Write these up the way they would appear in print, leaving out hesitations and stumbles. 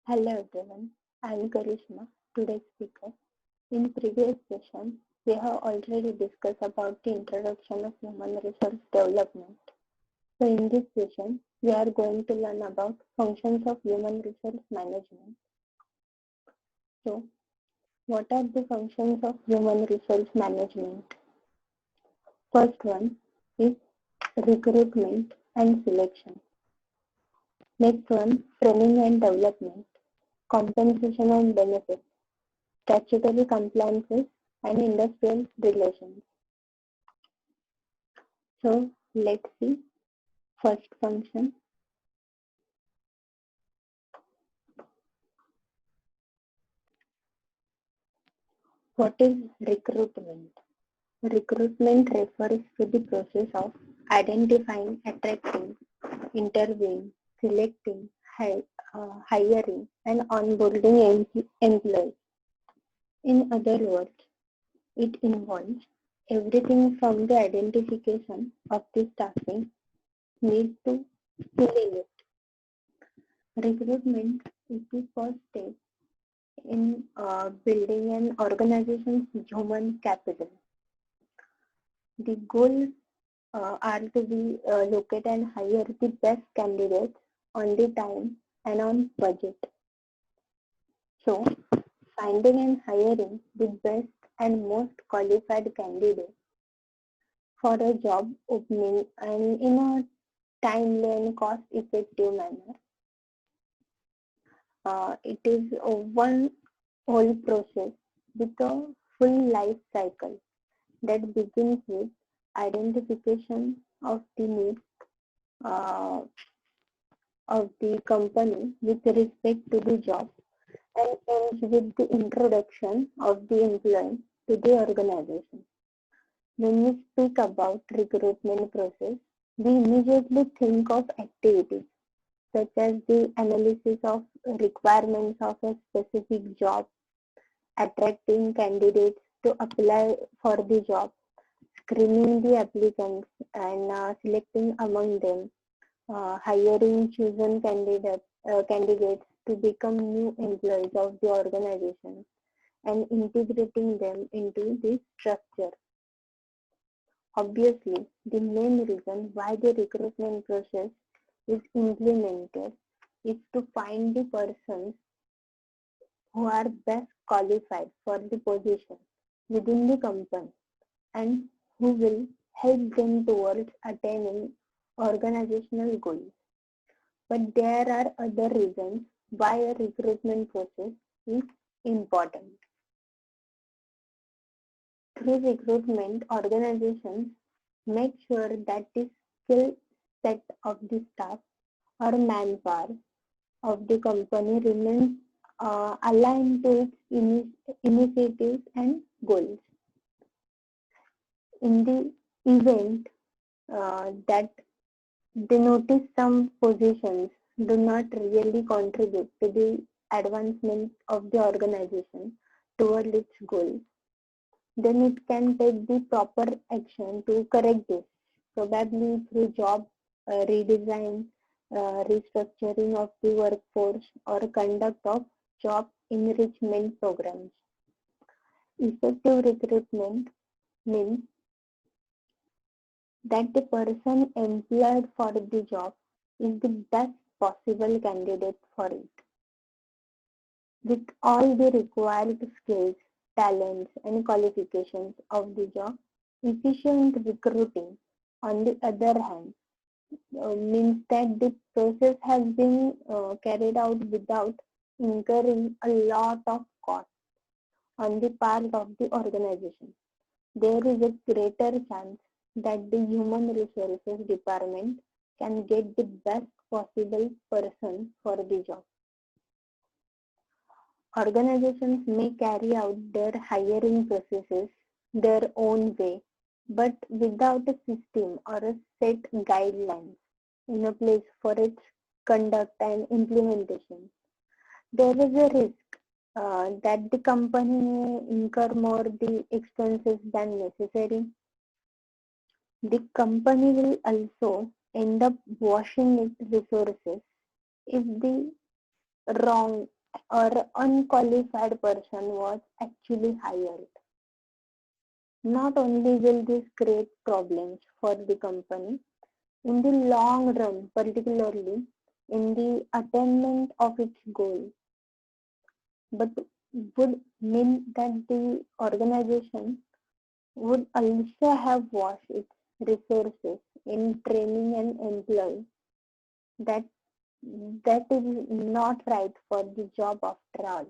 Hello everyone, I am Karishma, today's speaker. In previous session, we have already discussed about the introduction of human resource development. So in this session, we are going to learn about functions of human resource management. So what are the functions of human resource management? First one is recruitment and selection. Next one, training and development, compensation and benefits, statutory compliances, and industrial relations. So let's see first function. What is recruitment? Recruitment refers to the process of identifying, attracting, interviewing, selecting, hiring, and onboarding employees. In other words, it involves everything from the identification of the staffing need to filling it. Recruitment is the first step in building an organization's human capital. The goals are to be locate and hire the best candidates on the time and on budget. So, finding and hiring the best and most qualified candidates for a job opening and in a timely and cost-effective manner. It is one whole process with a full life cycle that begins with identification of the needs uh, of the company with respect to the job and ends with the introduction of the employee to the organization. When we speak about recruitment process, we immediately think of activities such as the analysis of requirements of a specific job, attracting candidates to apply for the job, screening the applicants and selecting among them, hiring chosen candidates to become new employees of the organization, and integrating them into the structure. Obviously, the main reason why the recruitment process is implemented is to find the persons who are best qualified for the position within the company and who will help them towards attaining organizational goals. But there are other reasons why a recruitment process is important. Through recruitment, organizations make sure that the skill set of the staff or manpower of the company remains aligned to its initiatives and goals. In the event that they notice some positions do not really contribute to the advancement of the organization toward its goals, then it can take the proper action to correct this, probably through job redesign, restructuring of the workforce, or conduct of job enrichment programs. Effective recruitment means that the person employed for the job is the best possible candidate for it, with all the required skills, talents, and qualifications of the job. Efficient recruiting, on the other hand, means that the process has been carried out without incurring a lot of cost on the part of the organization. There is a greater chance that the human resources department can get the best possible person for the job. Organizations may carry out their hiring processes their own way, but without a system or a set guidelines in a place for its conduct and implementation. There is a risk that the company may incur more the expenses than necessary. The company will also end up washing its resources if the wrong or unqualified person was actually hired. Not only will this create problems for the company, in the long run, particularly in the attainment of its goal, but would mean that the organization would also have washed its resources in training an employee that that is not right for the job after all.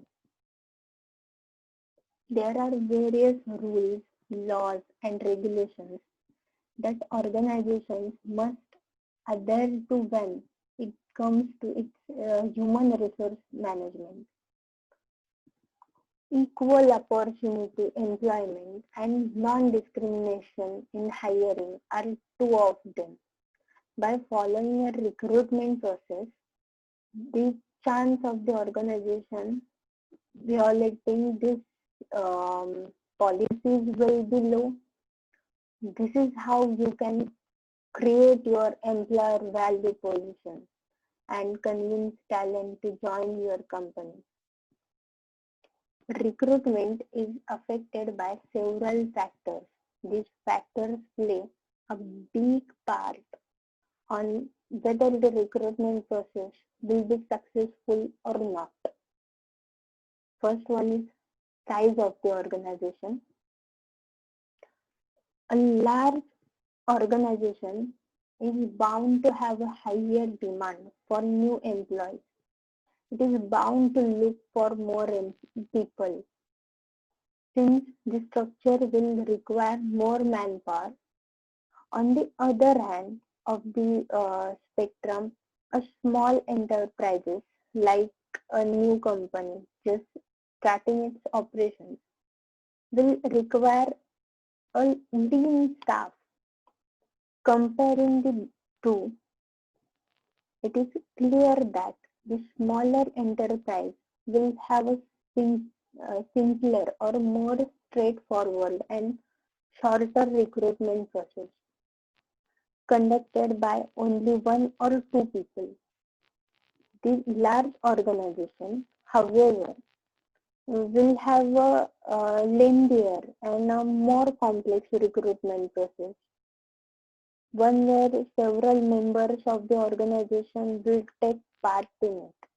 There are various rules, laws, and regulations that organizations must adhere to when it comes to its human resource management. Equal opportunity employment and non-discrimination in hiring are two of them. By following a recruitment process, the chance of the organization violating these policies will be low. This is how you can create your employer value position and convince talent to join your company. Recruitment is affected by several factors. These factors play a big part on whether the recruitment process will be successful or not. First one is size of the organization. A large organization is bound to have a higher demand for new employees. It is bound to look for more people. Since the structure will require more manpower, on the other hand of the spectrum, a small enterprises like a new company just starting its operations will require a lean staff. Comparing the two, it is clear that the smaller enterprise will have a simpler or more straightforward and shorter recruitment process conducted by only one or two people. The large organization, however, will have a lengthier and a more complex recruitment process, one where several members of the organization will take part in it.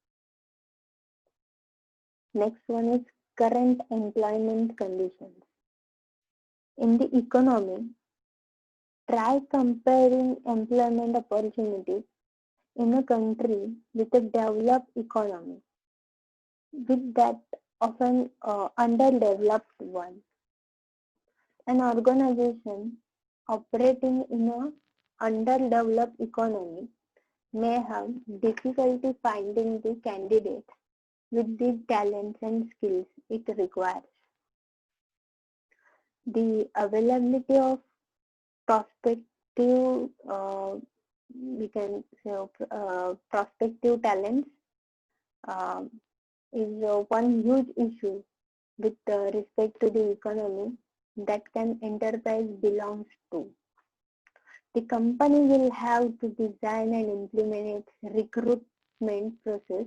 Next one is current employment conditions. In the economy, try comparing employment opportunities in a country with a developed economy with that of an underdeveloped one. An organization operating in an underdeveloped economy may have difficulty finding the candidates with the talents and skills it requires. The availability of prospective, we can say, prospective talents uh, is one huge issue with respect to the economy that can enterprise belongs to. The company will have to design and implement its recruitment process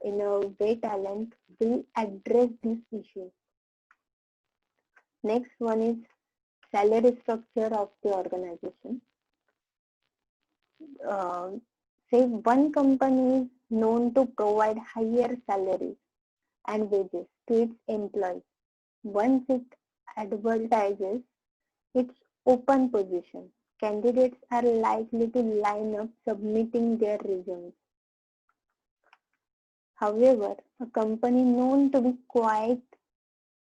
in a way talent will address this issue. Next one is salary structure of the organization. Say one company is known to provide higher salaries and wages to its employees. Once it advertises its open position, candidates are likely to line up submitting their resumes. However, a company known to be quite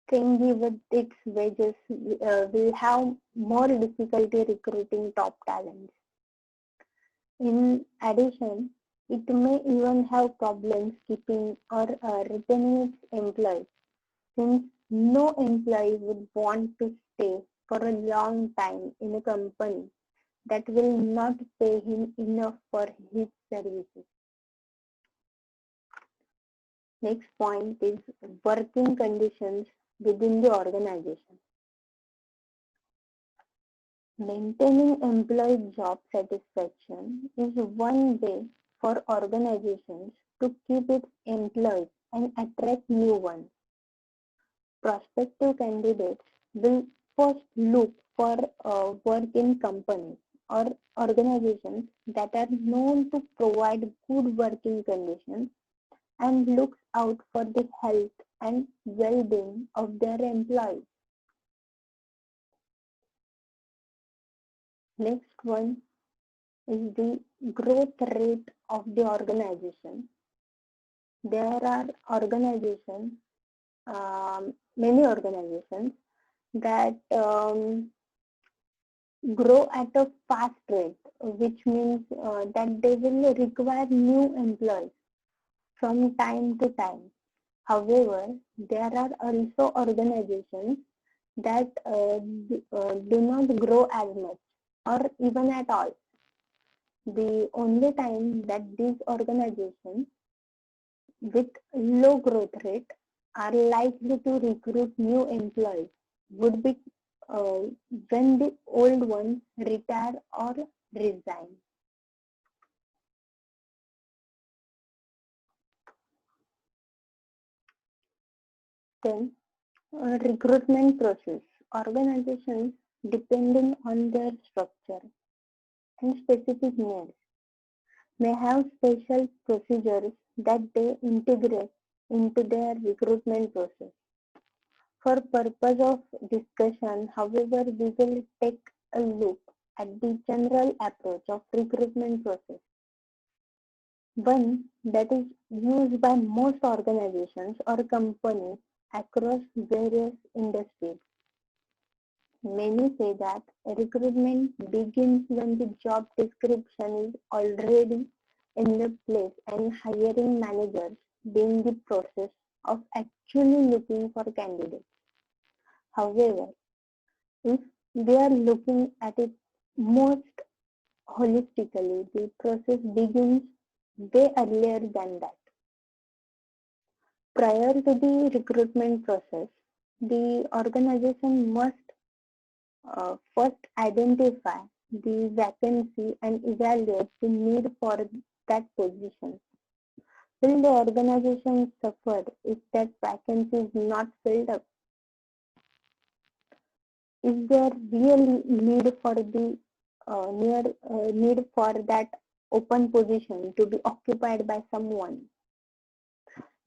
stingy with its wages will have more difficulty recruiting top talents. In addition, it may even have problems keeping or retaining its employees, since no employee would want to stay for a long time in a company that will not pay him enough for his services. Next point is working conditions within the organization. Maintaining employee job satisfaction is one way for organizations to keep its employees and attract new ones. Prospective candidates will first look for work in companies or organizations that are known to provide good working conditions and looks out for the health and well-being of their employees. Next one is the growth rate of the organization. There are organizations, many organizations that grow at a fast rate, which means that they will require new employees from time to time. However, there are also organizations that do not grow as much or even at all. The only time that these organizations with low growth rate are likely to recruit new employees would be uh, when the old ones retire or resign. Then, recruitment process. Organizations, depending on their structure and specific needs, may have special procedures that they integrate into their recruitment process. For purpose of discussion, however, we will take a look at the general approach of recruitment process, one that is used by most organizations or companies across various industries. Many say that recruitment begins when the job description is already in the place and hiring managers begin the process of actually looking for candidates. However, if we are looking at it most holistically, the process begins way earlier than that. Prior to the recruitment process, the organization must first identify the vacancy and evaluate the need for that position. Will the organization suffer if that vacancy is not filled up? Is there really need for the need for that open position to be occupied by someone?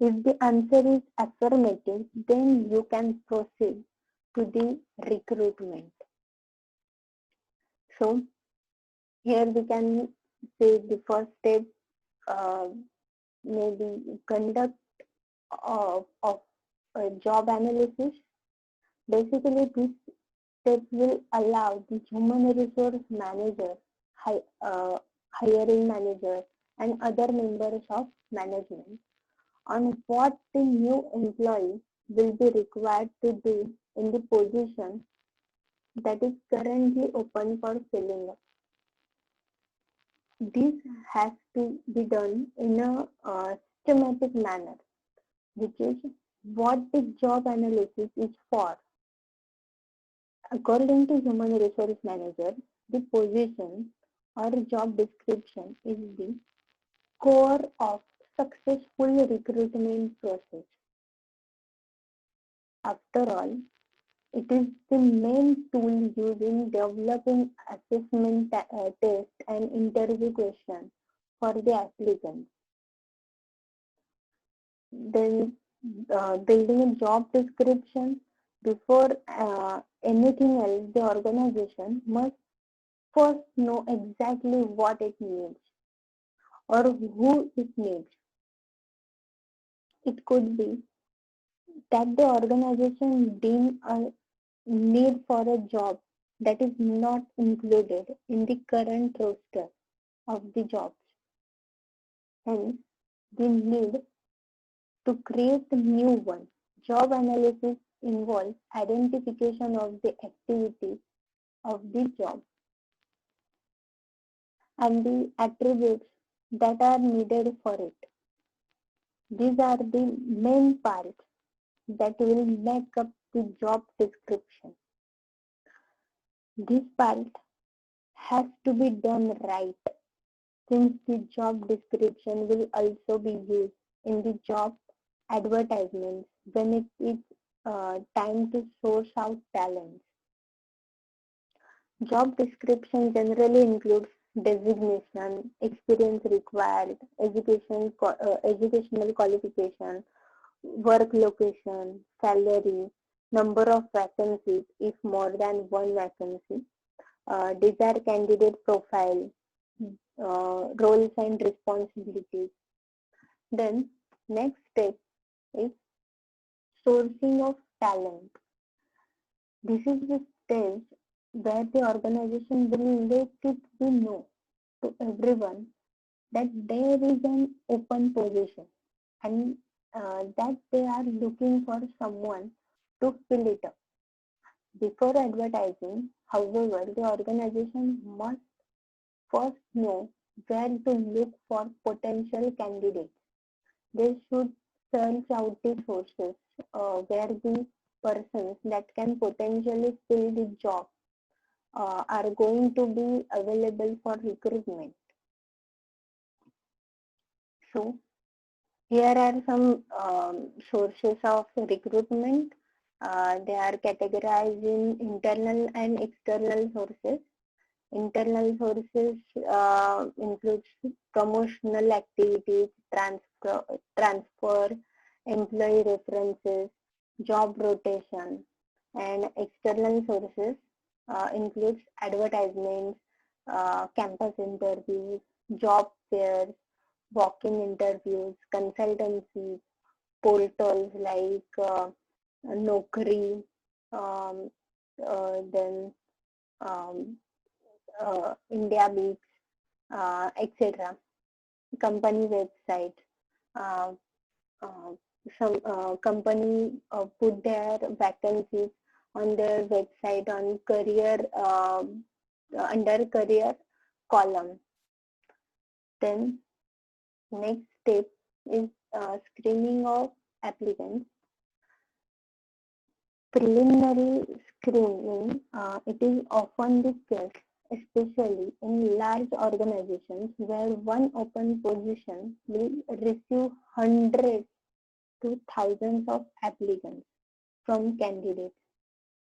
If the answer is affirmative, then you can proceed to the recruitment. So here we can say the first step, uh, maybe conduct of a job analysis. Basically, this step will allow the human resource manager, hiring manager, and other members of management on what the new employee will be required to do in the position that is currently open for filling up. This has to be done in a systematic manner, which is what the job analysis is for. According to human resource manager, the position or job description is the core of successful recruitment process. After all, it is the main tool used in developing assessment test and interview questions for the applicants. Then building a job description before anything else, the organization must first know exactly what it needs or who it needs. It could be that the organization deem a need for a job that is not included in the current roster of the jobs. Hence, the need to create a new one. Job analysis involves identification of the activities of the job and the attributes that are needed for it. These are the main parts that will make up the job description. This part has to be done right. since the job description will also be used in the job advertisements when it is time to source out talents. Job description generally includes designation, experience required, educational qualification, work location, salary, number of vacancies if more than one vacancy, desired candidate profile, roles and responsibilities. Then next step is sourcing of talent. This is the stage where the organization will let it be known to everyone that there is an open position and that they are looking for someone to fill it up. Before advertising, however, the organization must first know where to look for potential candidates. They should search out the sources where the persons that can potentially fill the job are going to be available for recruitment. So here are some sources of recruitment. They are categorized in internal and external sources. Internal sources includes promotional activities, transfer, employee references, job rotation, and external sources includes advertisements, campus interviews, job fairs, walk-in interviews, consultancies, portals like Naukri, um, then um, India Beats, etc. Company website. Uh, uh, some company put their vacancies on their website on career under career column. Then next step is screening of applicants. Preliminary screening, it is often the case, especially in large organizations where one open position will receive hundreds to thousands of applicants from candidates.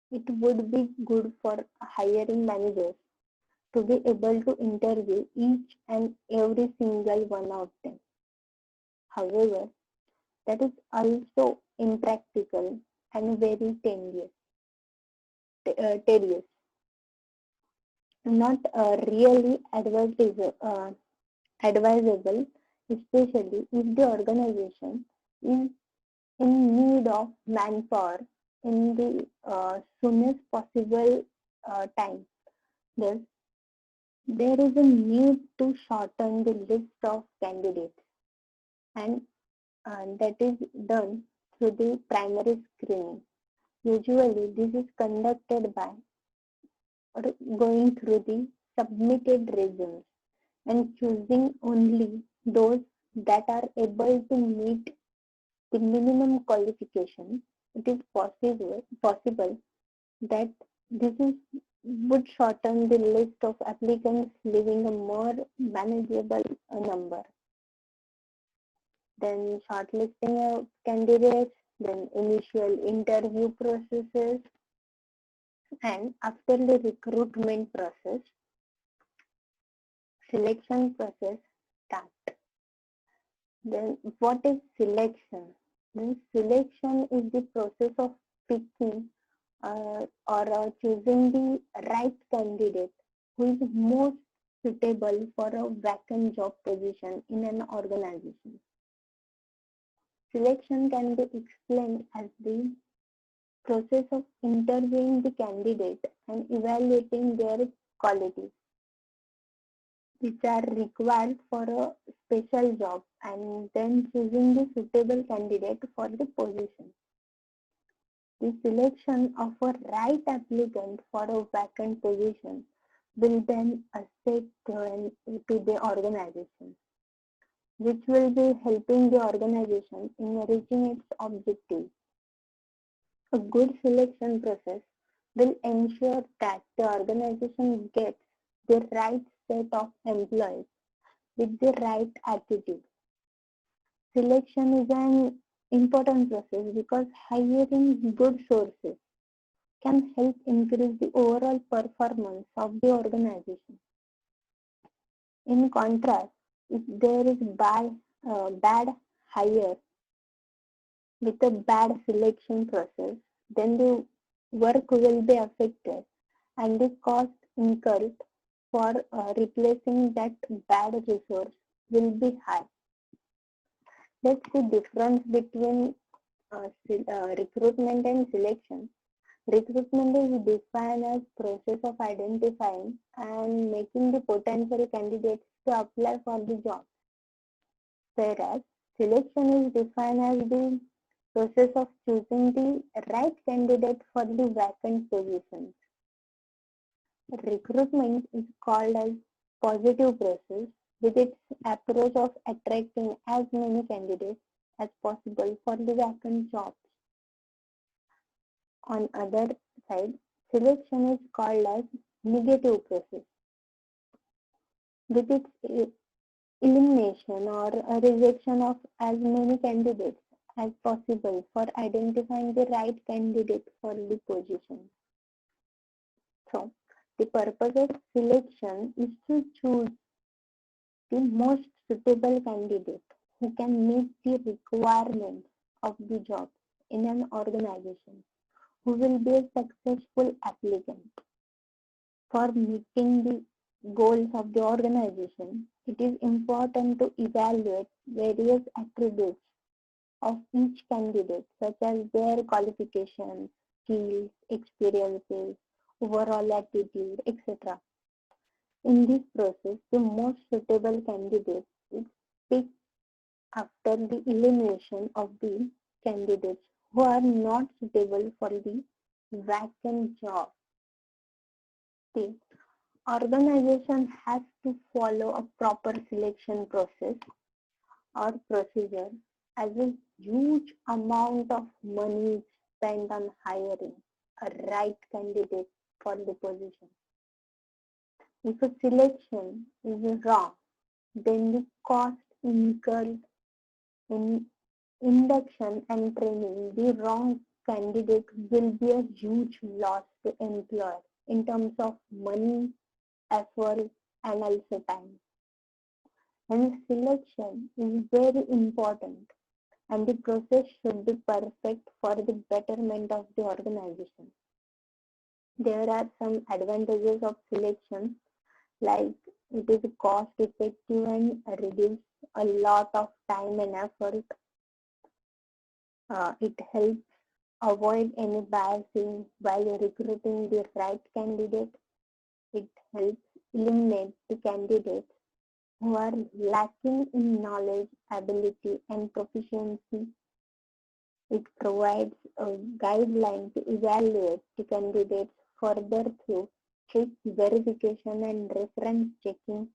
It would be good for hiring managers to be able to interview each and every single one of them. However, that is also impractical and very tedious. Not really advisable, especially if the organization is in need of manpower in the soonest possible time. Thus, there is a need to shorten the list of candidates, and that is done through the primary screening. Usually, this is conducted by going through the submitted resumes and choosing only those that are able to meet the minimum qualification. It is possible that this is would shorten the list of applicants, leaving a more manageable number. Then shortlisting of candidates, then initial interview processes, and after the recruitment process, selection process start. Then what is selection? Then selection is the process of picking or choosing the right candidate who is most suitable for a vacant job position in an organization. Selection can be explained as the process of interviewing the candidate and evaluating their qualities, which are required for a special job, and then choosing the suitable candidate for the position. The selection of a right applicant for a vacant position will then assist to the organization, which will be helping the organization in reaching its objectives. A good selection process will ensure that the organization gets the right set of employees with the right attitude. Selection is an important process because hiring good sources can help increase the overall performance of the organization. In contrast, if there is bad hire with a bad selection process, then the work will be affected and the cost incurred for replacing that bad resource will be high. That's the difference between recruitment and selection. Recruitment is defined as process of identifying and making the potential candidates to apply for the job, whereas selection is defined as the process of choosing the right candidate for the vacant positions. Recruitment is called as positive process with its approach of attracting as many candidates as possible for the vacant jobs. On other side, selection is called as negative process with its elimination or a rejection of as many candidates as possible for identifying the right candidate for the position. So, the purpose of selection is to choose the most suitable candidate who can meet the requirements of the job in an organization, who will be a successful applicant. For meeting the goals of the organization, it is important to evaluate various attributes of each candidate, such as their qualifications, skills, experiences, overall attitude, etc. In this process, the most suitable candidate is picked after the elimination of the candidates who are not suitable for the vacant job. The organization has to follow a proper selection process or procedure, as a huge amount of money is spent on hiring a right candidate for the position. If a selection is wrong, then the cost incurred in induction and training the wrong candidate will be a huge loss to employer in terms of money, effort, and also time. Hence, selection is very important and the process should be perfect for the betterment of the organization. There are some advantages of selection, like it is cost effective and reduce a lot of time and effort. It helps avoid any biasing while recruiting the right candidate. It helps eliminate the candidates who are lacking in knowledge, ability, and proficiency. It provides a guideline to evaluate the candidates further through strict verification and reference checking.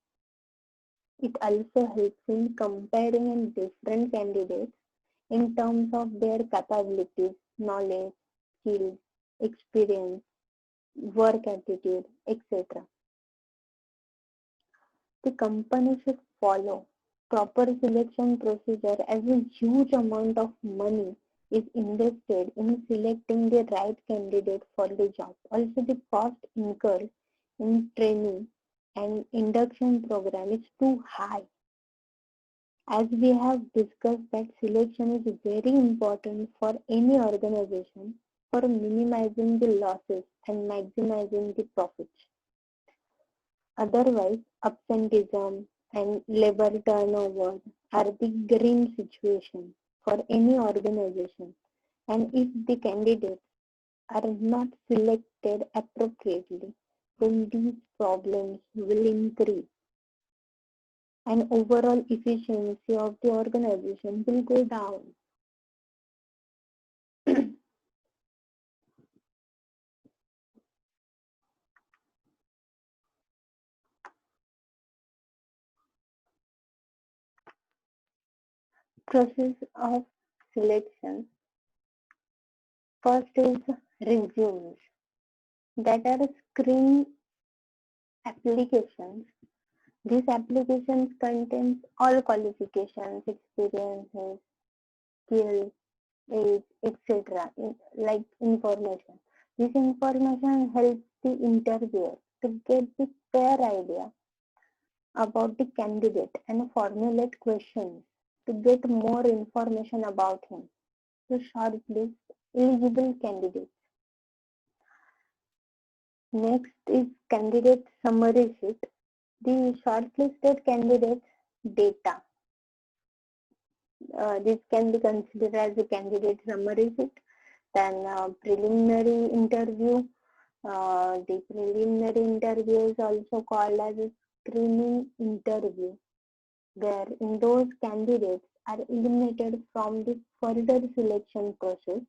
It also helps in comparing different candidates in terms of their capabilities, knowledge, skills, experience, work attitude, etc. The company should follow proper selection procedure, as a huge amount of money is invested in selecting the right candidate for the job. Also, the cost incurred in training and induction program is too high. As we have discussed, that selection is very important for any organization for minimizing the losses and maximizing the profits. Otherwise, absenteeism and labor turnover are the grim situation for any organization. And if the candidates are not selected appropriately, then these problems will increase and overall efficiency of the organization will go down. Process of selection. First is resumes, that are screen applications These applications contains all qualifications, experiences, skills, age, etc. Like information. This information helps the interviewer to get the fair idea about the candidate and formulate questions to get more information about him to shortlist eligible candidates. Next is candidate summary sheet. The shortlisted candidates data. This can be considered as a candidate summary sheet. Then preliminary interview. The preliminary interview is also called as a screening interview, where in those candidates are eliminated from the further selection process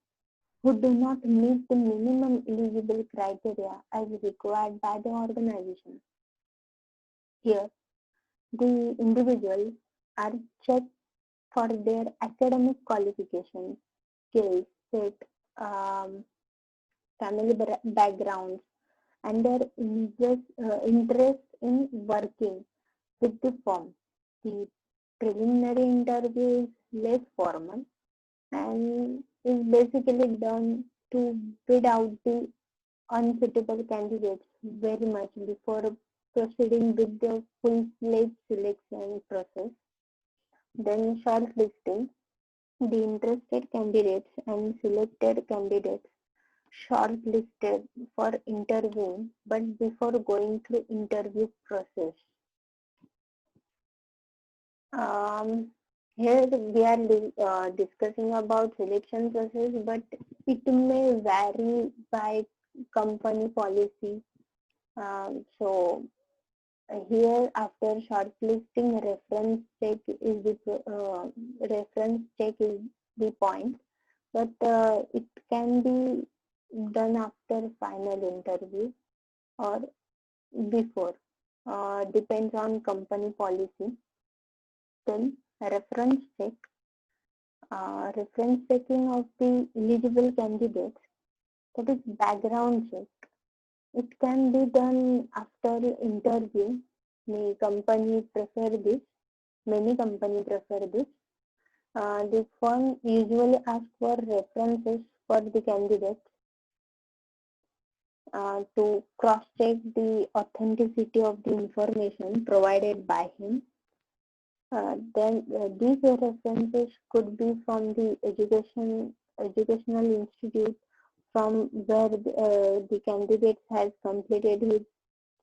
who do not meet the minimum eligible criteria as required by the organization. Here, the individuals are checked for their academic qualifications, skills, set, um, family backgrounds, and their interest in working with the firm. The preliminary interview is less formal and is basically done to weed out the unsuitable candidates very much before proceeding with the full-fledged selection process. Then shortlisting. The interested candidates and selected candidates shortlisted for interviewing, but before going through interview process. Um, Here we are discussing about selection process, but it may vary by company policy. So here, after shortlisting, reference check is the point, but it can be done after final interview or before. Depends on company policy. Then reference checking of the eligible candidates. That is background check. It can be done after interview. Many company prefer this. The firm usually asks for references for the candidate to cross-check the authenticity of the information provided by him. Then these references could be from the educational institute from where the candidate has completed his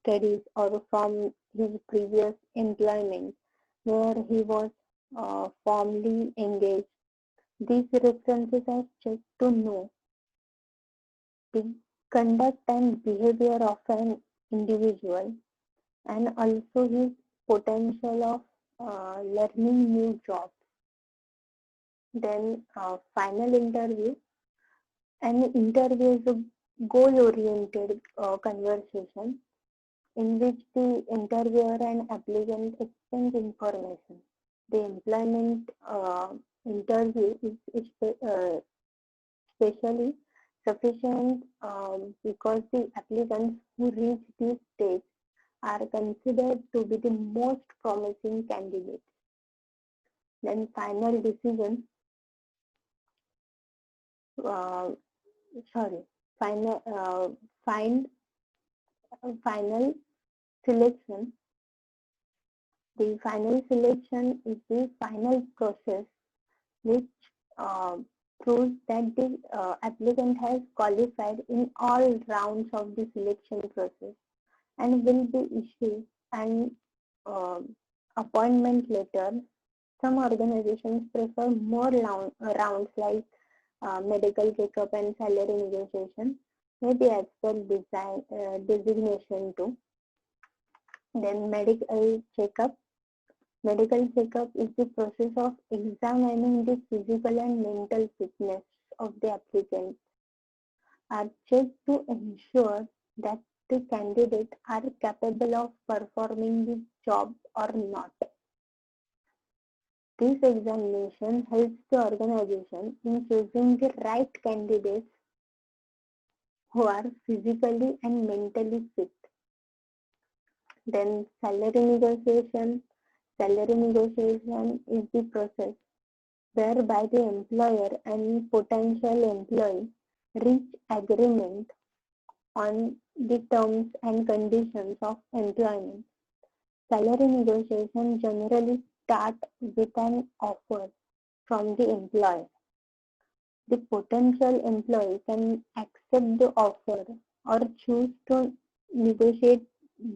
studies, or from his previous employment where he was formally engaged. These references are checked to know the conduct and behavior of an individual, and also his potential of learning new jobs. Then final interview. An interview is a goal-oriented conversation in which the interviewer and applicant exchange information. The employment interview is especially sufficient because the applicants who reach this stage are considered to be the most promising candidates. Then final decision, uh, sorry, final, final selection. The final selection is the final process which uh, proves that the applicant has qualified in all rounds of the selection process and will be issued an uh, appointment letter. Some organizations prefer more rounds like medical checkup and salary negotiation, maybe as per designation too. Then medical checkup. Medical checkup is the process of examining the physical and mental fitness of the applicant, are checked to ensure that the candidates are capable of performing the job or not. This examination helps the organization in choosing the right candidates who are physically and mentally fit. Then salary negotiation. Salary negotiation is the process whereby the employer and potential employee reach agreement on the terms and conditions of employment. Salary negotiation generally start with an offer from the employer. The potential employee can accept the offer or choose to negotiate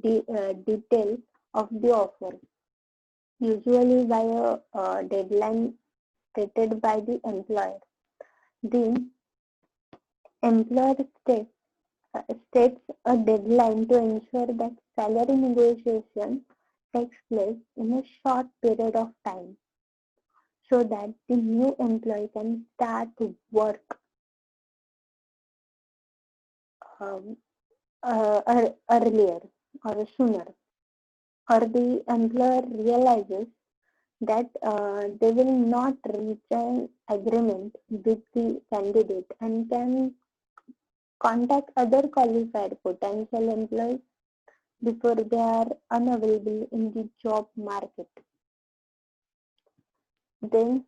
the details of the offer, usually by a deadline stated by the employer. The employer states a deadline to ensure that salary negotiation takes place in a short period of time so that the new employee can start to work um, earlier or sooner, or the employer realizes that they will not reach an agreement with the candidate and can contact other qualified potential employees before they are unavailable in the job market. Then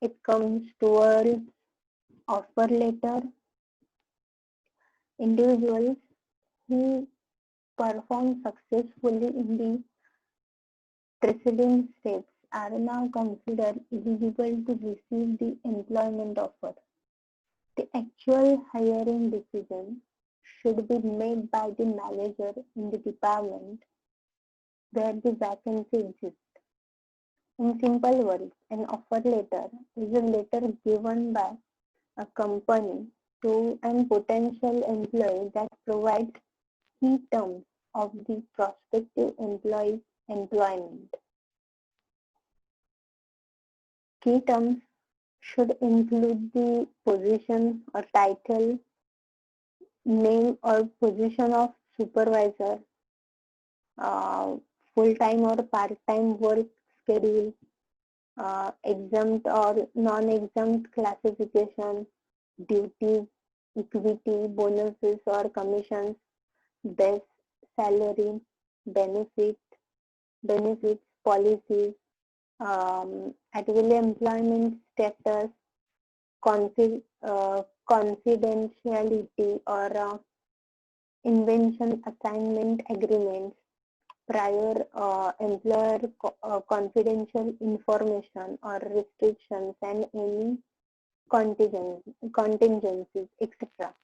it comes towards offer letter. Individuals who perform successfully in the preceding steps are now considered eligible to receive the employment offer. The actual hiring decision should be made by the manager in the department where the vacancy exists. In simple words, an offer letter is a letter given by a company to an potential employee that provides key terms of the prospective employee's employment. Key terms should include the position or title, name or position of supervisor, uh, full-time or part-time work schedule, exempt or non-exempt classification, duties, equity, bonuses or commissions, base salary, benefit, benefits, policies, actually employment status, confidentiality or invention assignment agreements, prior confidential information or restrictions, and any contingencies, etc.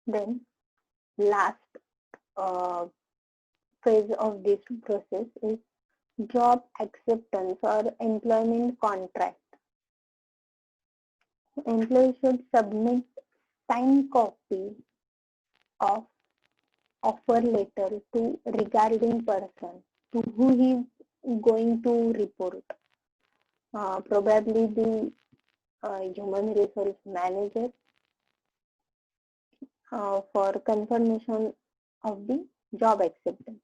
Then last uh, phase of this process is job acceptance or employment contract. Employee should submit signed copy of offer letter to regarding person to who he is going to report. Probably the human resource manager for confirmation of the job acceptance.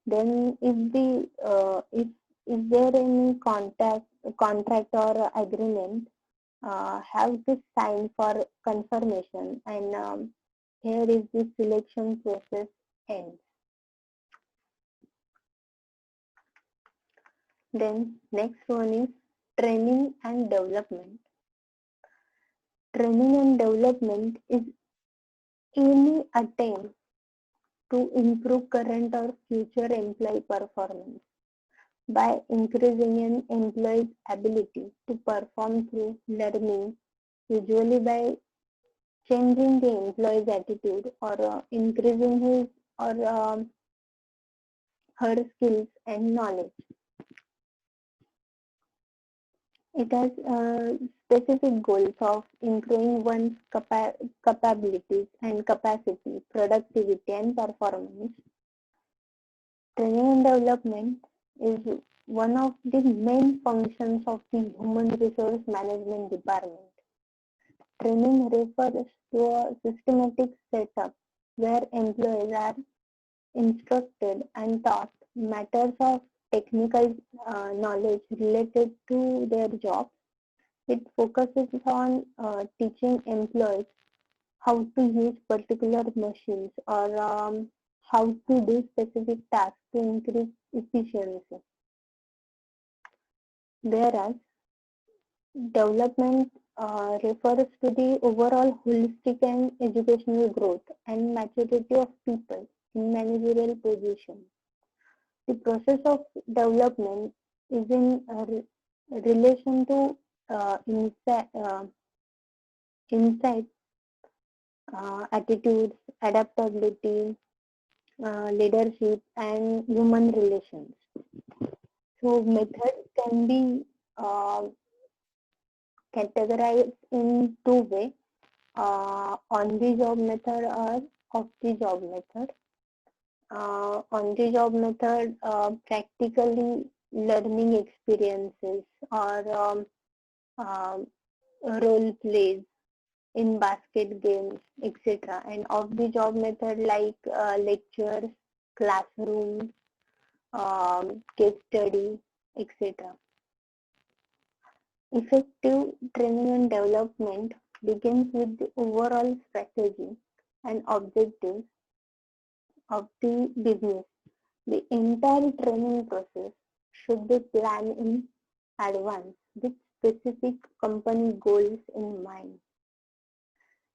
Then if there any contract or agreement, have to sign for confirmation, and here is the selection process ends. Then next one is training and development. Training and development is any attempt to improve current or future employee performance by increasing an employee's ability to perform through learning, usually by changing the employee's attitude or increasing his or her skills and knowledge. It has specific goals of improving one's capabilities and capacity, productivity and performance. Training and development is one of the main functions of the Human Resource Management Department. Training refers to a systematic setup where employees are instructed and taught matters of technical knowledge related to their job. It focuses on teaching employees how to use particular machines or how to do specific tasks to increase efficiency. Whereas development refers to the overall holistic and educational growth and maturity of people in managerial positions. The process of development is in relation to insight, attitudes, adaptability, leadership, and human relations. So methods can be categorized in two ways, on-the-job method or off-the-job method. On-the-job method, practically learning experiences or um, role plays in basket games, etc. And off-the-job method like lectures, classrooms, case study, etc. Effective training and development begins with the overall strategy and objectives of the business. The entire training process should be planned in advance with specific company goals in mind.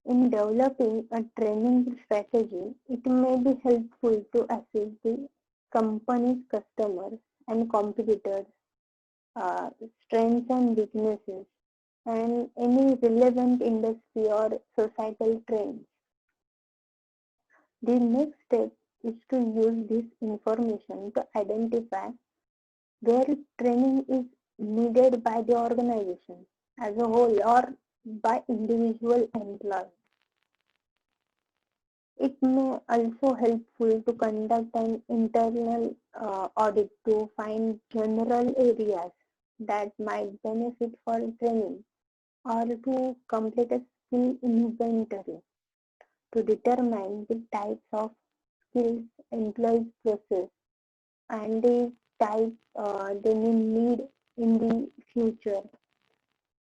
In developing a training strategy, it may be helpful to assess the company's customers and competitors, strengths and weaknesses, and any relevant industry or societal trends. The next step is to use this information to identify where training is needed by the organization as a whole or by individual employees. It may also helpful to conduct an internal audit to find general areas that might benefit for training or to complete a skill inventory to determine the types of skills employees possess and the type they may need in the future.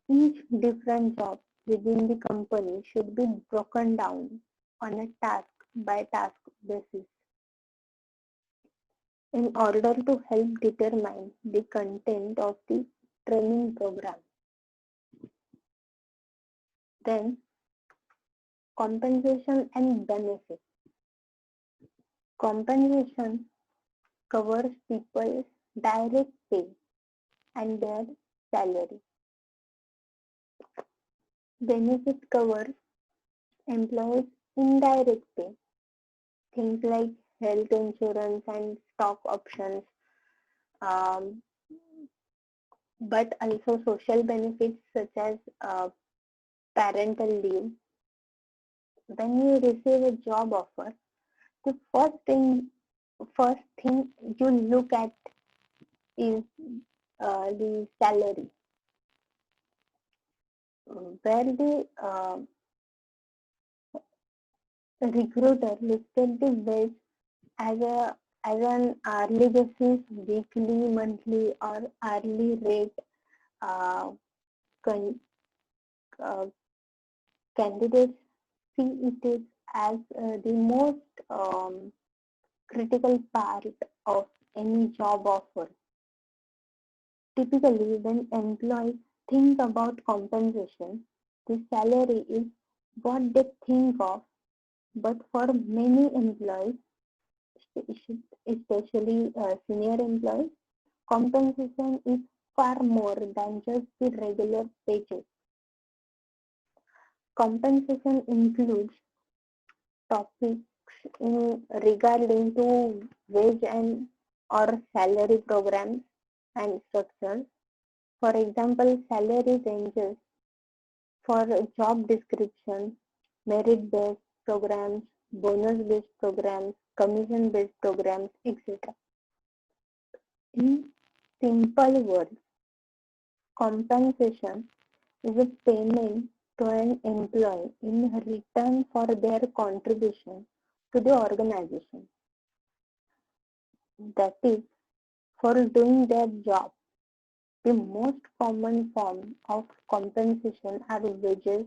Each different job within the company should be broken down on a task by task basis in order to help determine the content of the training program. Then, compensation and benefit. Compensation covers people's direct pay and their salary. Benefit covers employees' indirect pay, things like health insurance and stock options, um, but also social benefits such as parental leave. When you receive a job offer, the first thing you look at is the salary, where the recruiter listed the wage as an hourly basis, weekly, monthly, or hourly rate. Uh, con, uh, Candidates see it as the most critical part of any job offer. Typically, when employees think about compensation, the salary is what they think of, but for many employees, especially senior employees, compensation is far more than just the regular paycheck. Compensation includes topics regarding to wage and or salary programs and structures. For example, salary ranges for job description, merit-based programs, bonus-based programs, commission-based programs, etc. In simple words, compensation is a payment to an employee in return for their contribution to the organization. That is, for doing their job. The most common form of compensation are wages,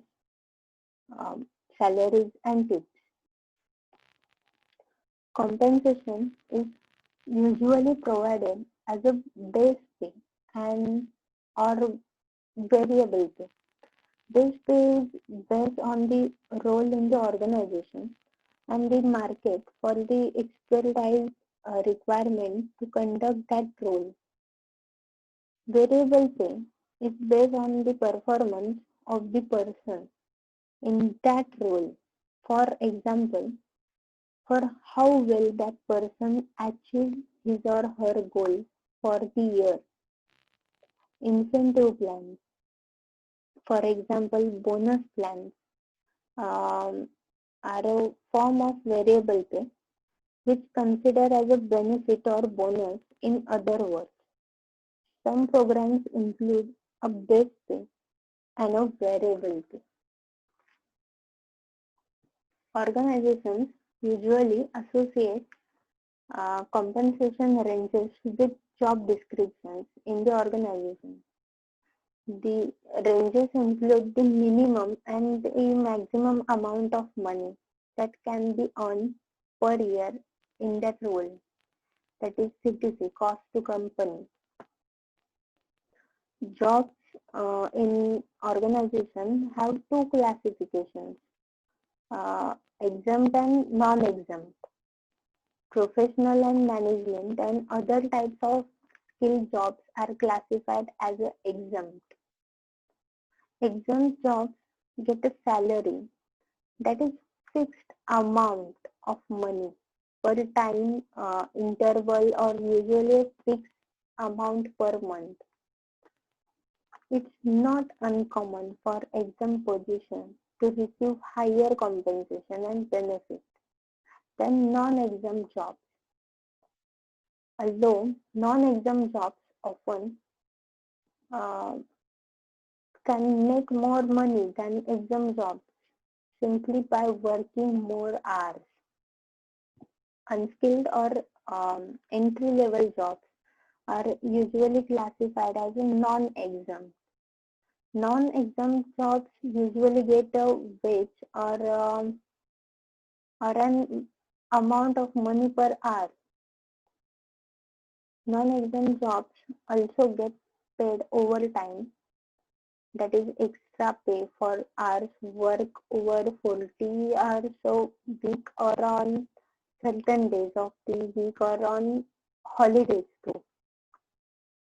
salaries, and tips. Compensation is usually provided as a base pay and or variable pay. This pay is based on the role in the organization and the market for the expertise requirement to conduct that role. Variable pay is based on the performance of the person in that role. For example, for how well that person achieved his or her goal for the year. Incentive plans, for example, bonus plans, um, are a form of variable pay which considered as a benefit or bonus. In other words, some programs include a base pay and a variable pay. Organizations usually associate compensation ranges with job descriptions in the organization. The ranges include the minimum and the maximum amount of money that can be earned per year in that role, that is CTC, cost to company. Jobs in organization have two classifications, exempt and non-exempt, professional and management, and other types of skilled jobs are classified as exempt. Exempt jobs get a salary that is fixed amount of money per time interval or usually a fixed amount per month. It's not uncommon for exempt positions to receive higher compensation and benefits than non-exempt jobs. Although non-exempt jobs often uh, can make more money than exempt jobs simply by working more hours. Unskilled or entry-level jobs are usually classified as a non-exempt. Non-exempt jobs usually get a wage or an amount of money per hour. Non-exempt jobs also get paid overtime, that is extra pay for hours work over 40 hours a week or on certain days of the week or on holidays too.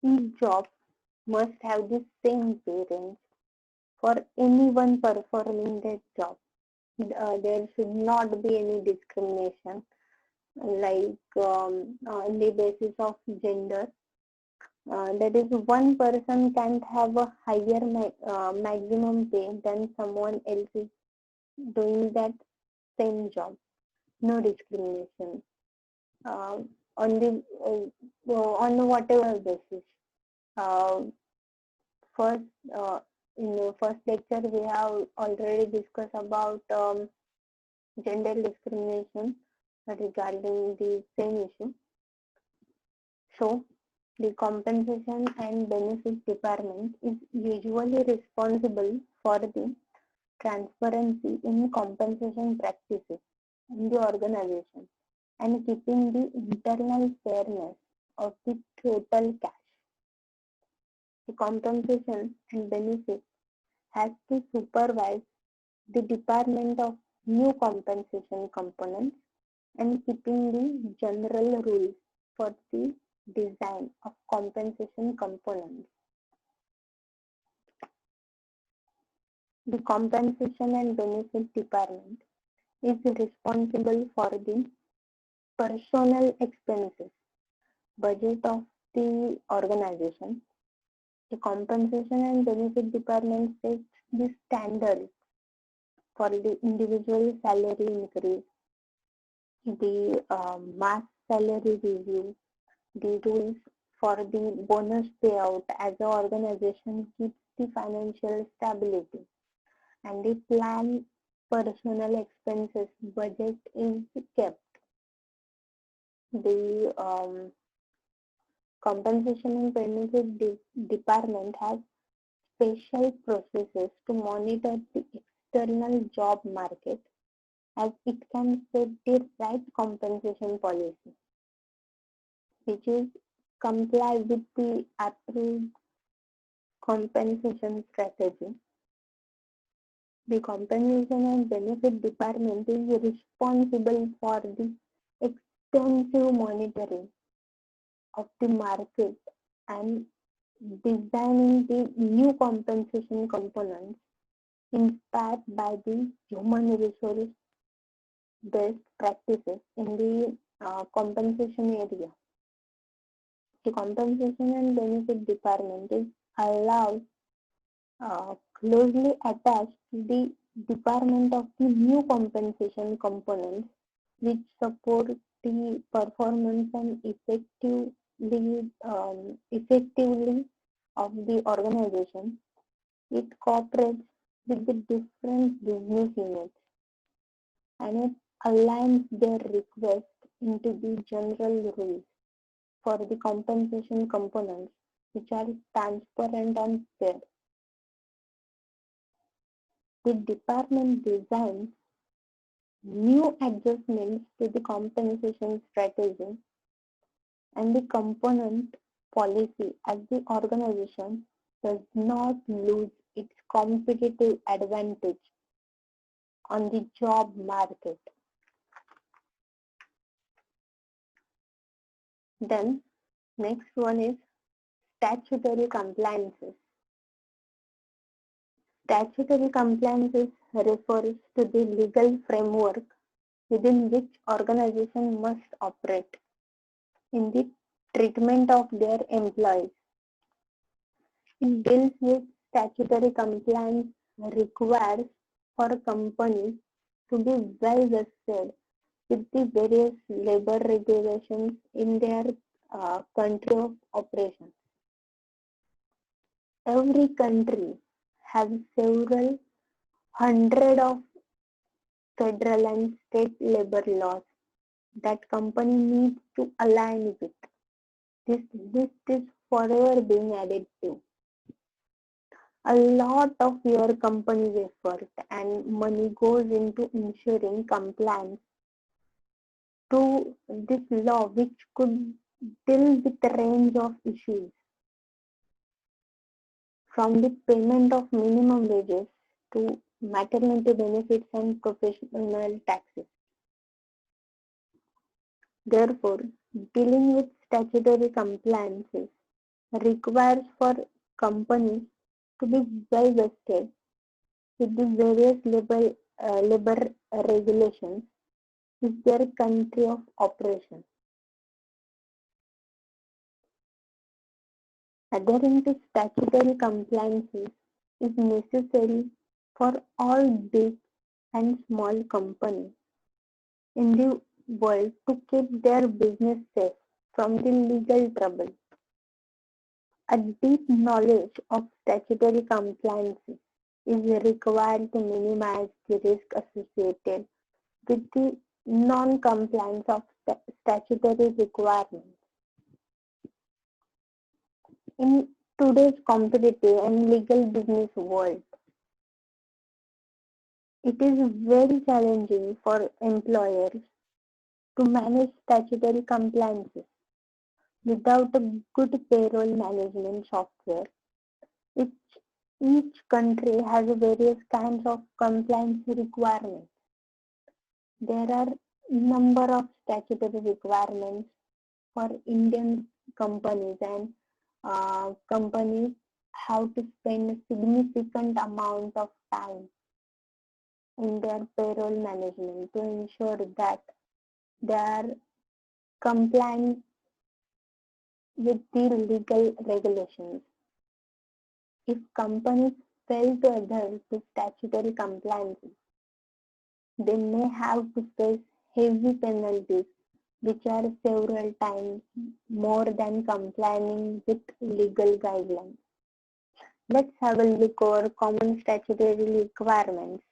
Each job must have the same pay range for anyone performing that job. There should not be any discrimination like on the basis of gender. That is, one person can't have a higher maximum pay than someone else is doing that same job. No discrimination on the on whatever basis. Uh, first, in the first lecture, we have already discussed about gender discrimination regarding the same issue. So, the Compensation and Benefits Department is usually responsible for the transparency in compensation practices in the organization and keeping the internal fairness of the total cash. The Compensation and Benefits has to supervise the department of new compensation components and keeping the general rules for the design of compensation components. The Compensation and Benefits Department is responsible for the personnel expenses budget of the organization. The Compensation and Benefit Department sets the standards for the individual salary increase, the mass salary review, the rules for the bonus payout as the organization keeps the financial stability, and the planned personal expenses budget is kept. The Compensation and Benefit Department has special processes to monitor the external job market as it can set the right compensation policy, which is comply with the approved compensation strategy. The Compensation and Benefit Department is responsible for the extensive monitoring of the market and designing the new compensation components inspired by the human resource best practices in the compensation area. The Compensation and Benefit Department is allowed closely attached to the department of the new compensation components which support the performance and effectively of the organization. It cooperates with the different business units and it aligns their request into the general rules for the compensation components which are transparent and fair. The department designs new adjustments to the compensation strategy and the component policy as the organization does not lose its competitive advantage on the job market. Then next one is statutory compliances. Statutory compliances refers to the legal framework within which organization must operate in the treatment of their employees. It deals with statutory compliance requires for companies to be well vested with the various labor regulations in their country of operation. Every country has several hundred of federal and state labor laws that company needs to align with. This list is forever being added to. A lot of your company's effort and money goes into ensuring compliance to this law, which could deal with a range of issues from the payment of minimum wages to maternity benefits and professional taxes. Therefore, dealing with statutory compliances requires for companies to be well vested with the various labor regulations with their country of operation. Adhering to statutory compliances is necessary for all big and small companies in the world to keep their business safe from the legal trouble. A deep knowledge of statutory compliances is required to minimize the risk associated with the non-compliance of statutory requirements. In today's competitive and legal business world, it is very challenging for employers to manage statutory compliances without a good payroll management software. Each country has various kinds of compliance requirements. There are number of statutory requirements for Indian companies and companies have to spend a significant amount of time in their payroll management to ensure that they are compliant with the legal regulations. If companies fail to adhere to statutory compliances, they may have to face heavy penalties which are several times more than complying with legal guidelines. Let's have a look over common statutory requirements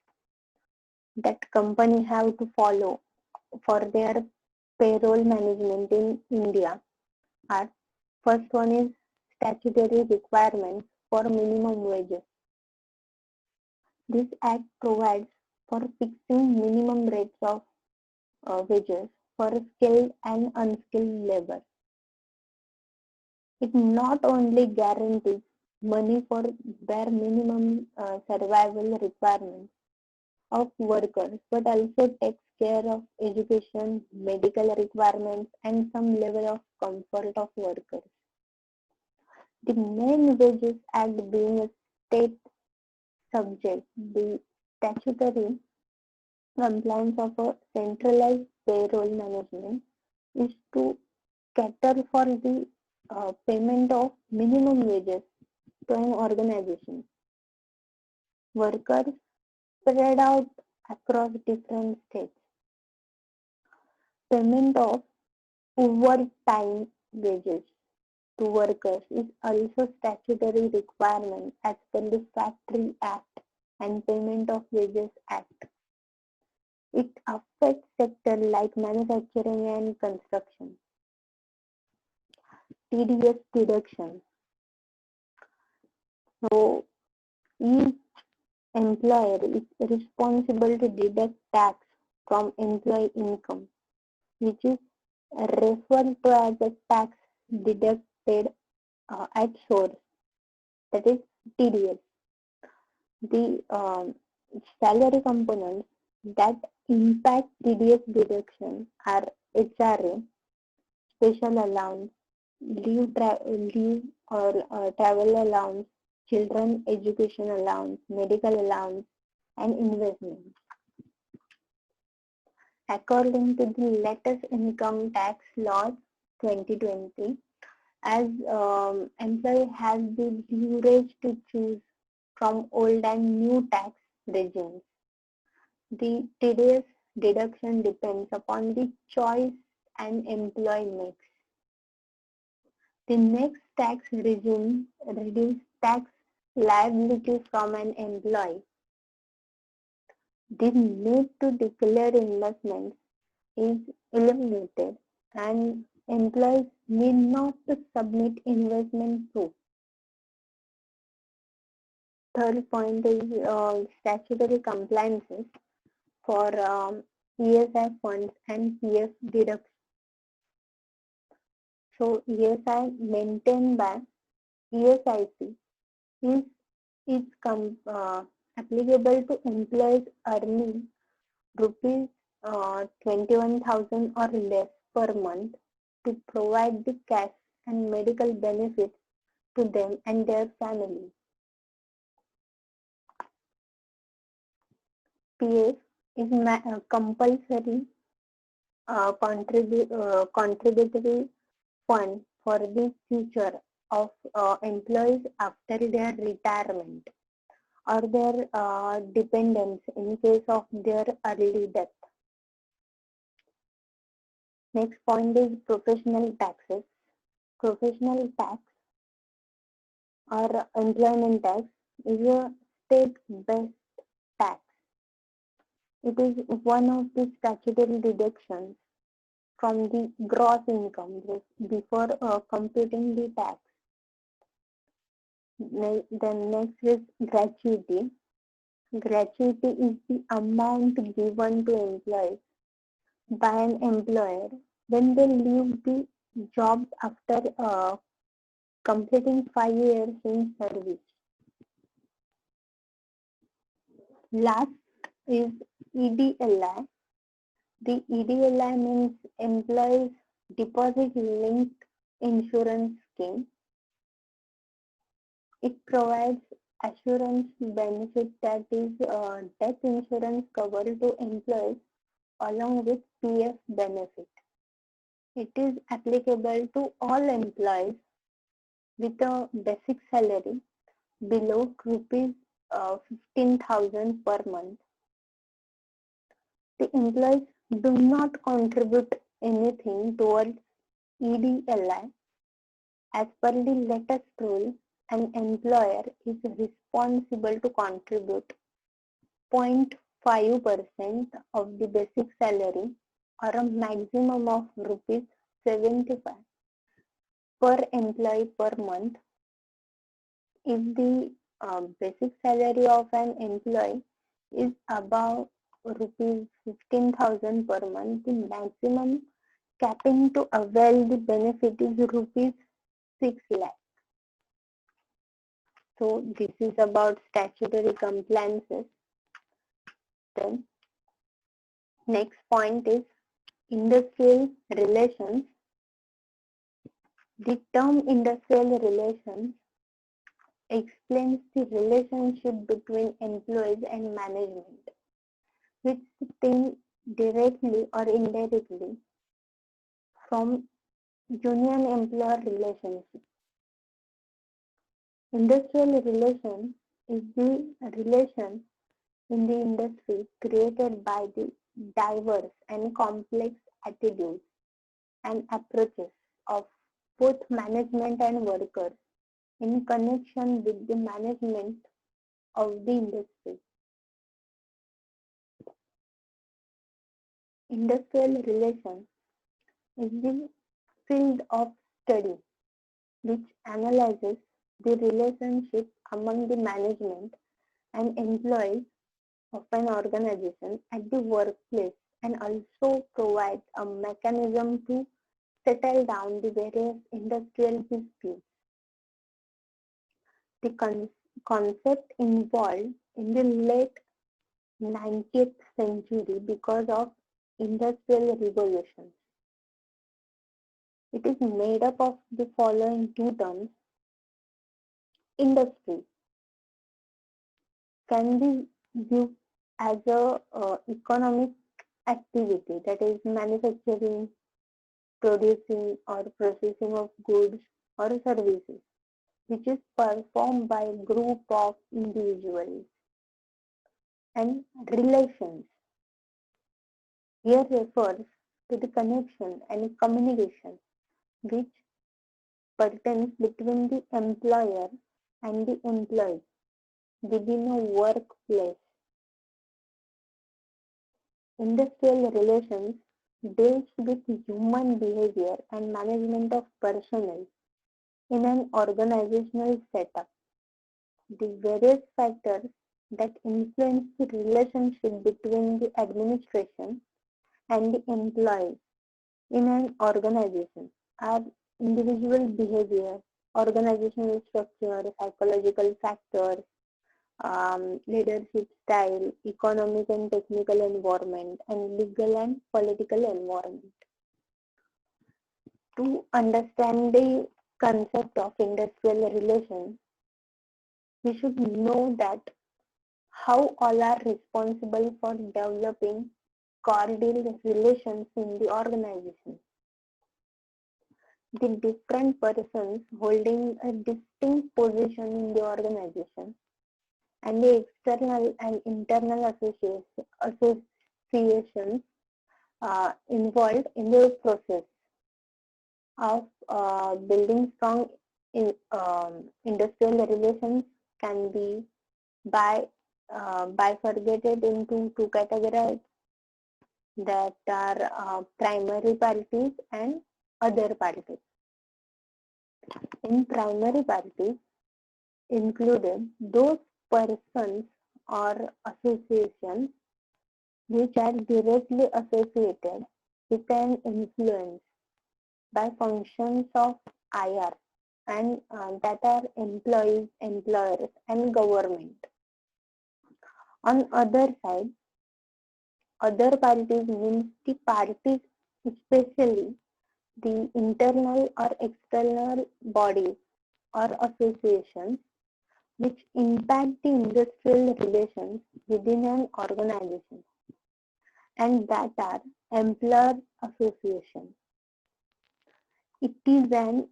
that companies have to follow for their payroll management in India. Our first one is statutory requirements for minimum wages. This act provides for fixing minimum rates of wages for skilled and unskilled labor. It not only guarantees money for bare minimum survival requirements of workers, but also takes care of education, medical requirements, and some level of comfort of workers. The main wages act being a state subject, the statutory compliance of a centralized payroll management is to cater for the payment of minimum wages to an organization. Workers spread out across different states. Payment of overtime wages to workers is also statutory requirement as per the Factory Act and Payment of Wages Act. It affects sectors like manufacturing and construction. TDS deduction. So each employer is responsible to deduct tax from employee income, which is referred to as a tax deducted at source, that is TDS. The salary components that impact TDS deduction are HRA, special allowance, leave or travel allowance, children education allowance, medical allowance, and investment. According to the latest income tax law 2020, as employee has the leverage to choose from old and new tax regimes. The TDS deduction depends upon the choice an employee makes. The next tax regime reduces tax liability from an employee. The need to declare investments is eliminated and employees need not to submit investment proof. Third point is statutory compliances for ESI funds and PF deductions. So ESI maintained by ESIC is applicable to employees earning rupees 21,000 or less per month to provide the cash and medical benefits to them and their families. PF is compulsory contributory fund for the future of employees after their retirement or their dependents in case of their early death. Next point is professional taxes. Professional tax or employment tax is a state-based tax. It is one of the statutory deductions from the gross income before computing the tax. Then next is gratuity. Gratuity is the amount given to employees by an employer when they leave the job after completing 5 years in service. Last is EDLI. The EDLI means Employees Deposit Linked Insurance Scheme. It provides assurance benefit, that is death insurance cover to employees along with PF benefit. It is applicable to all employees with a basic salary below rupees 15,000 per month. The employees do not contribute anything towards EDLI. As per the latest rule, an employer is responsible to contribute 0.5% of the basic salary or a maximum of rupees 75 per employee per month. If the basic salary of an employee is above rupees 15,000 per month, the maximum capping to avail the benefit is rupees 6 lakh. So this is about statutory compliances. Then next point is industrial relations. The term industrial relations explains the relationship between employees and management, which stem directly or indirectly from union-employer relationship. Industrial relation is the relation in the industry created by the diverse and complex attitudes and approaches of both management and workers in connection with the management of the industry. Industrial relations is the field of study which analyzes the relationship among the management and employees of an organization at the workplace and also provides a mechanism to settle down the various industrial disputes. The concept evolved in the late 19th century because of industrial revolutions. It is made up of the following two terms. Industry can be viewed as a economic activity, that is manufacturing, producing or processing of goods or services, which is performed by a group of individuals. And relations here refers to the connection and communication which pertains between the employer and the employee within a workplace. Industrial relations deals with human behavior and management of personnel in an organizational setup. The various factors that influence the relationship between the administration and the employees in an organization are individual behavior, organizational structure, psychological factors, leadership style, economic and technical environment, and legal and political environment. To understand the concept of industrial relations, we should know that how all are responsible for developing cordial relations in the organization. The different persons holding a distinct position in the organization and the external and internal associations involved in the process of building strong industrial relations can be bifurcated into two categories, that are primary parties and other parties. In primary parties included those persons or associations which are directly associated with an influence by functions of IR and that are employees, employers and government. On other side, other parties means the parties, especially the internal or external bodies or associations which impact the industrial relations within an organization, and that are employer associations. It is an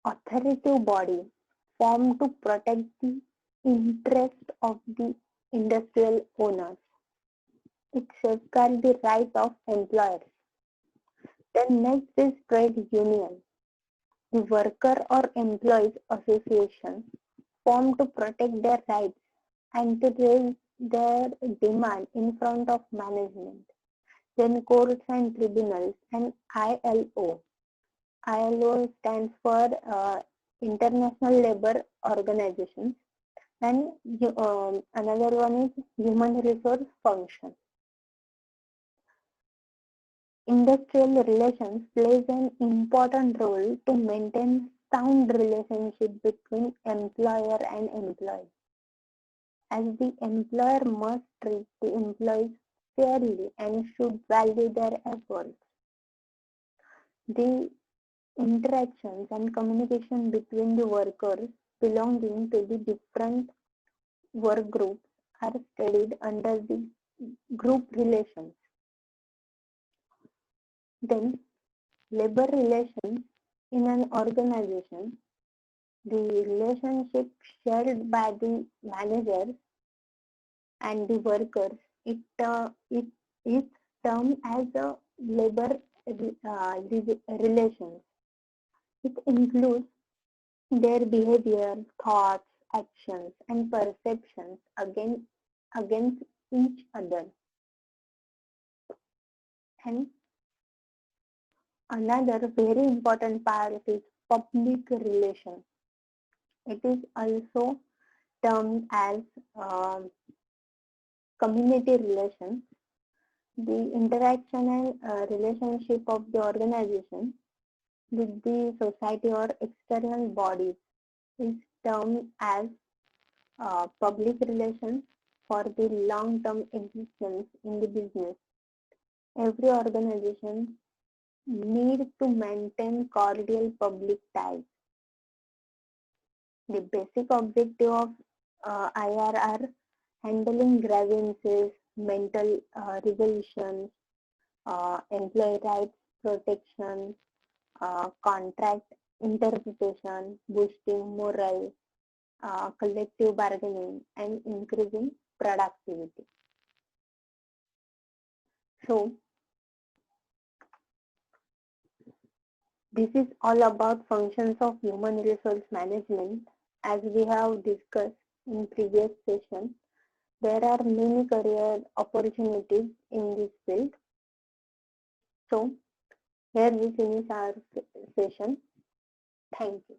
authoritative body formed to protect the interest of the industrial owners. It safeguards the right of employers. Then next is trade union. The worker or employees association formed to protect their rights and to raise their demand in front of management. Then courts and tribunals and ILO. ILO stands for International Labour Organization. And another one is human resource function. Industrial relations plays an important role to maintain sound relationship between employer and employee, as the employer must treat the employees fairly and should value their efforts. The interactions and communication between the workers belonging to the different work groups are studied under the group relations. Then, labor relations in an organization, the relationship shared by the managers and the workers, it is termed as a labor relations. It includes their behavior, thoughts, actions, and perceptions against each other. And another very important part is public relations. It is also termed as community relations. The interaction and relationship of the organization with the society or external bodies is termed as public relations for the long-term existence in the business. Every organization needs to maintain cordial public ties. The basic objective of IR are handling grievances, mental resolutions, employee rights protection, contract interpretation, boosting morale, collective bargaining, and increasing productivity. So, this is all about functions of human resource management. As we have discussed in previous session, there are many career opportunities in this field. So, here we finish our session. Thank you.